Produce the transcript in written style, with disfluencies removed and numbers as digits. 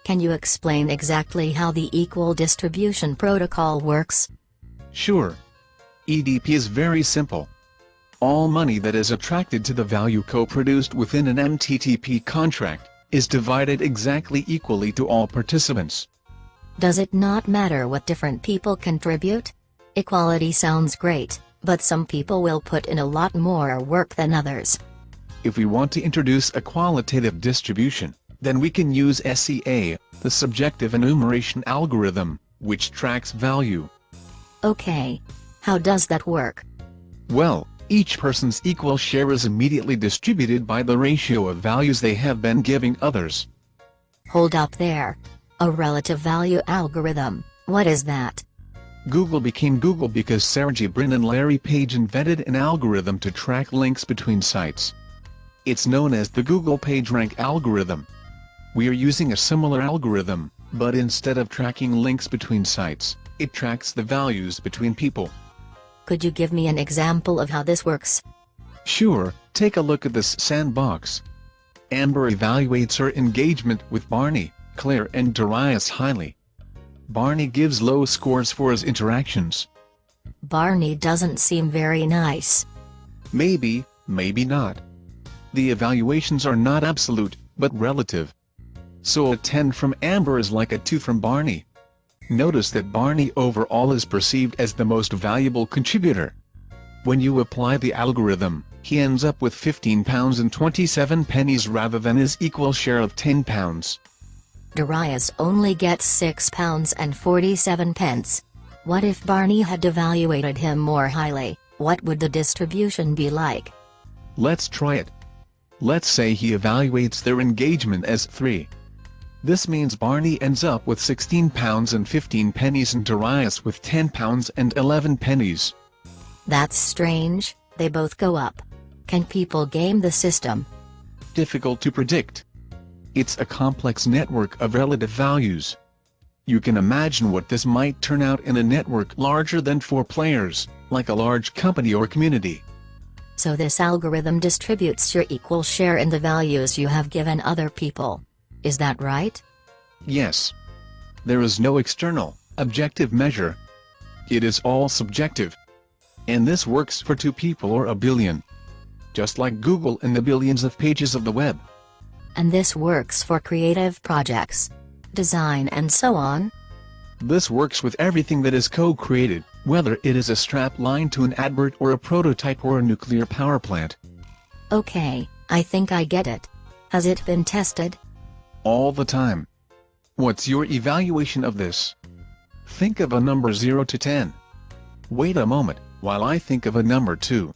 Can you explain exactly how the equal distribution protocol works? Sure. EDP is very simple. All money that is attracted to the value co-produced within an MTTP contract is divided exactly equally to all participants. Does it not matter what different people contribute? Equality sounds great, but some people will put in a lot more work than others. If we want to introduce a qualitative distribution, then we can use SEA, the Subjective Enumeration Algorithm, which tracks value. Okay. How does that work? Well, each person's equal share is immediately distributed by the ratio of values they have been giving others. Hold up there. A relative value algorithm, what is that? Google became Google because Sergey Brin and Larry Page invented an algorithm to track links between sites. It's known as the Google PageRank algorithm. We are using a similar algorithm, but instead of tracking links between sites, it tracks the values between people. Could you give me an example of how this works? Sure, take a look at this sandbox. Amber evaluates her engagement with Barney, Claire and Darius highly. Barney gives low scores for his interactions. Barney doesn't seem very nice. Maybe, maybe not. The evaluations are not absolute, but relative. So a 10 from Amber is like a 2 from Barney. Notice that Barney overall is perceived as the most valuable contributor. When you apply the algorithm, he ends up with £15.27 rather than his equal share of £10. Darius only gets £6.47. What if Barney had evaluated him more highly? What would the distribution be like? Let's try it. Let's say he evaluates their engagement as 3. This means Barney ends up with £16.15 and Darius with £10.11. That's strange, they both go up. Can people game the system? Difficult to predict. It's a complex network of relative values. You can imagine what this might turn out in a network larger than 4 players, like a large company or community. So this algorithm distributes your equal share in the values you have given other people. Is that right? Yes. There is no external, objective measure. It is all subjective. And this works for 2 people or a billion. Just like Google and the billions of pages of the web. And this works for creative projects, design and so on? This works with everything that is co-created, whether it is a strap line to an advert or a prototype or a nuclear power plant. Okay, I think I get it. Has it been tested? All the time. What's your evaluation of this? Think of a number 0 to 10. Wait a moment, while I think of a number 2.